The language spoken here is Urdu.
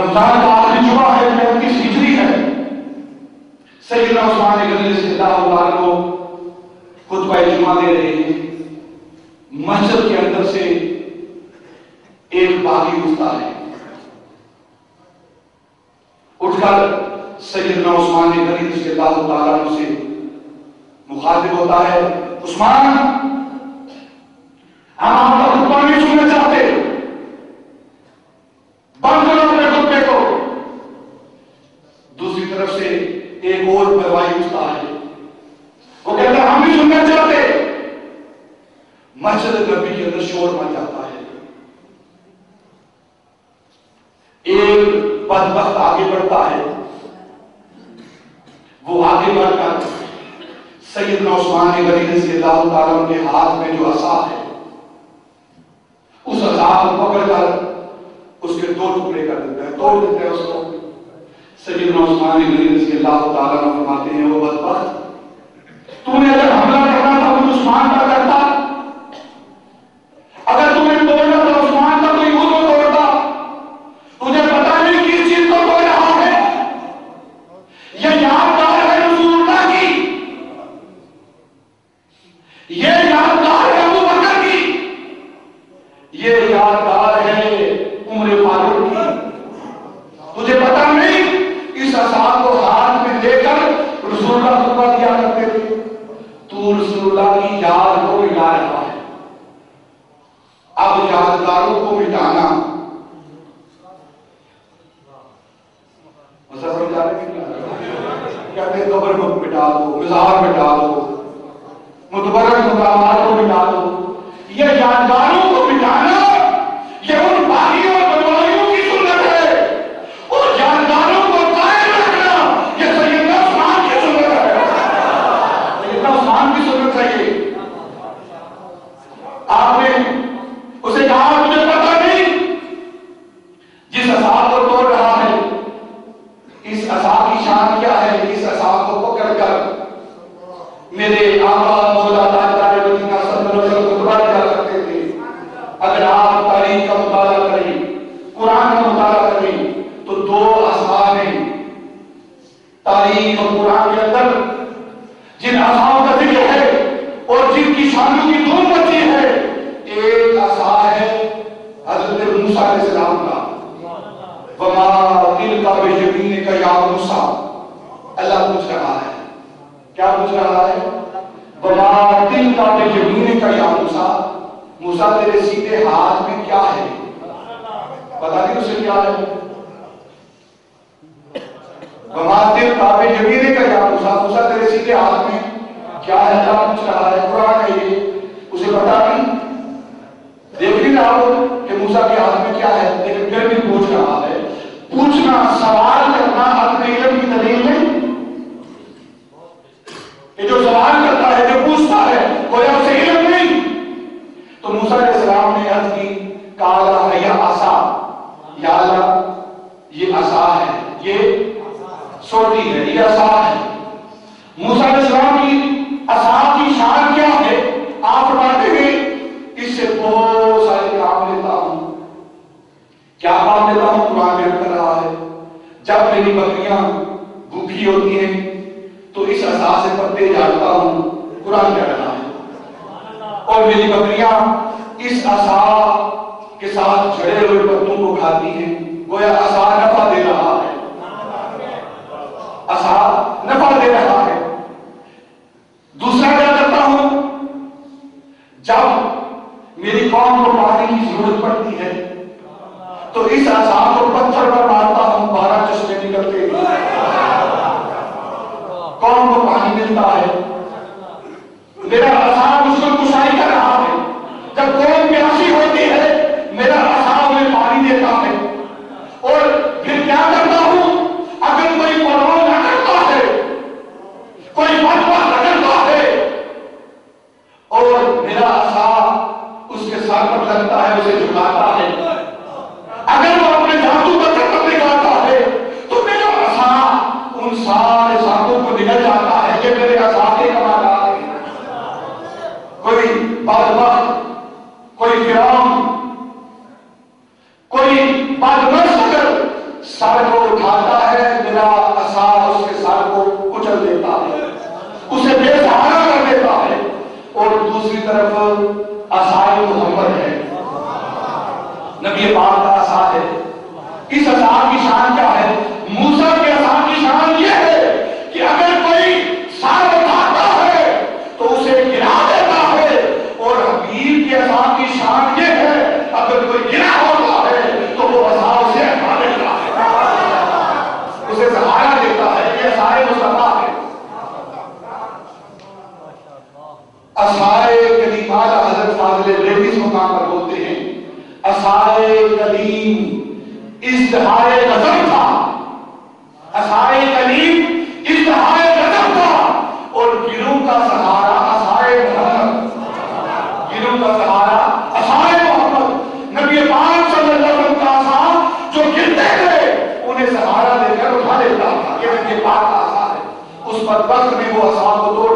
رمضان کا آخری جمعہ ہے، 35 ہجری ہے۔ سیدنا عثمان غنی رضی اللہ عنہ کو خطبہ جمعہ دے رہے ہیں، مسجد کے اندر سے ایک باغی اٹھتا ہے، اٹھ کر سیدنا عثمان غنی رضی اللہ تعالیٰ عنہ سے مخاطب ہوتا ہے، عثمان ہم آپ کا خطبہ نہیں سننا چاہتے، بند کرو اپنے خطبے کو۔ دوسری طرف سے ایک اور بھائی اٹھتا ہے، وہ کہتا ہے ہم نہیں سننا چاہتے۔ مسجد نبی کے اندر شور مچ جاتا ہے، ایک بدبخت آگے بڑھتا ہے، وہ آگے بڑھ کر سیدنا عثمان غنی رضی اللہ تعالیٰ عنہ کے ہاتھ میں جو عصا ہے، اس عصا کو پکڑ کر اس کے 2 ٹکڑے کر دیتا ہے، توڑ دیتا ہے اس کو۔ سیدنا عثمان غنی رضی اللہ تعالیٰ عنہ فرماتے ہیں، وہ بدبخت، تو نے اگر حملہ کرنا تھا تو عثمان پر کرتا، اگر تمہیں توڑنا تھا عثمان کا کوئی وہ توڑتا، تجھے پتا نہیں کس چیز کو توڑ رہا ہے۔ یہ یادگار ہے رسول اللہ کی، یہ یادگار ہے ابو بکر کی، یہ یادگار ہے عمر فاروق کی۔ تجھے پتا نہیں اس عصا کو ہاتھ میں لے کر رسول اللہ خطبہ دیا کرتے تھے، تو رسول اللہ کی یاد کو مٹا رہا ہے۔ اب یادگاروں کو مٹانا، سمجھا رہے ہیں؟ کہتے ہیں قبر کو مٹا دو، مزار مٹا دو، متبرک مقامات کو مٹا دو۔ یہ یادگاروں کو مٹانا، یہ ان باغیوں اور بدمعاشیوں کی سنت ہے، اور یادگاروں کو قائم رکھنا یہ سیدنا عثمان کی سنت ہے، سیدنا عثمان کی سنت ہے۔ یہ آپ نے اسے کہا مجھے پتا نہیں، جس عصا کو توڑ رہا ہے اس عصا کی شان کیا ہے، اس عصا کو پکڑ کر میرے آقا مولا تاجدار مدینہ صلی اللہ علیہ وسلم خطبہ دیا کرتے تھے۔ اگر آپ تاریخ کا مطالعہ کریں، قرآن کا مطالعہ کریں، تو 2 عصا نے تاریخ اور قرآن کے اندر جن عصاؤں کا ذکر ہے اور جن کی شانوں کی دھوم مچی ہے، ایک عصا ہے حضرت موسیٰ علیہ السلام کا، وَمَا تِلْكَ بِيَمِينِكَ يَا مُوسیٰ۔ اللہ پوچھ رہا ہے، کیا پوچھ رہا ہے؟ وَمَا تِلْكَ بِيَمِينِكَ يَا مُوسیٰ، موسیٰ تیرے سیدھے ہاتھ میں کیا ہے؟ پتا نہیں اسے کیا ہے؟ وَمَا تِلْكَ بِيَمِينِكَ يَا مُوسیٰ، موسیٰ تیرے سیدھے ہاتھ میں کیا ہے؟ اللہ پوچھ رہا ہے، قرآن ہے یہ، اسے پتا نہیں، دیکھ نہیں رہا ہو کہ موسیٰ کے ہاتھ میں کیا ہے، لیکن پھر بھی پوچھ رہا ہے۔ پوچھنا، سوال کرنا اپنے علم کی دلیل نہیں، کہ جو سوال کرتا ہے، جو پوچھتا ہے، کوئی اسے علم نہیں۔ تو موسیٰ علیہ السلام نے عرض کی، قَالَ هِيَ عَصَا، یا اللہ یہ عصا ہے، یہ سوٹی ہے، یہ عصا ہے۔ موسیٰ علیہ السلام کی عصا کی شان کیا ہے؟ آپ فرماتے ہیں اس سے بہت سارے کام لیتا ہوں۔ کیا کام لیتا ہوں؟ قرآن بیان کر رہا ہے، جب میری بکریاں بھوکی ہوتی ہیں تو اس عصا سے پتے جاڑتا ہوں، قرآن کہہ رہا ہے، اور میری بکریاں اس عصا کے ساتھ جڑے ہوئے پتوں کو کھاتی ہیں، گویا عصا نفع دے رہا ہے، عصا نفع دے رہا ہے۔ دوسرا کیا کرتا ہوں؟ جب میری قوم کو پانی کی ضرورت پڑتی ہے تو اس عصا کو پتھر پر مارتا ہوں، 12 چشمے نکلتے ہیں، قوم کو پانی ملتا ہے۔ میرا عصا مشکل کشائی کر رہا ہے، جب قوم پیاسی ہوتی ہے میرا عصا انہیں پانی دیتا ہے۔ اور پھر کیا کرتا ہوں؟ اگر کوئی پرواہ نہ کرتا ہے، کوئی فتویٰ نہ کرتا ہے، اور میرا عصا اس کے سر پر لگتا ہے، اسے جھکاتا ہے، اگر وہ اپنے جادو کا چکر نکالتا ہے تو میرا عصا ان سارے سانپوں کو نگل جاتا ہے۔ یہ میرے عصا کے کمالات ہیں۔ کوئی بدبخت، کوئی فرعون، کوئی بدمست اگر سر کو اٹھاتا ہے، میرا عصا اس کے سر کو کچل دیتا ہے، اسے بے سہارا کر دیتا ہے۔ اور دوسری طرف عصائے محمد ہے، نبی پاک کا عصا ہے۔ اس عصا کی شان کیا ہے؟ موسیٰ کے عصا کی شان یہ ہے کہ اگر کوئی سر اٹھاتا ہے تو اسے گرا دیتا ہے، اور حبیب کے عصا کی شان یہ ہے اگر کوئی گرا ہوتا ہے تو وہ عصا اسے ہٹا دیتا ہے، اسے سہارا دیتا ہے۔ یہ عصائے مصطفیٰ ہے۔ عصائے کلیم، اعلیٰ حضرت فاضل بریلوی اس مقام پر بولتے ہیں عصائے کلیم اظہار غضب تھا، عصائے کلیم اظہار غضب تھا، اور گروہ کا سہارا عصائے محمد، گروہ کا سہارا عصائے محمد۔ نبی پاک صلی اللہ علیہ وسلم کا عصا جو گرتے تھے انہیں سہارا دے کر اٹھا لیتا تھا، یہ نبی پاک کا عصا ہے۔ اس بدبخت نے وہ عصا کو توڑ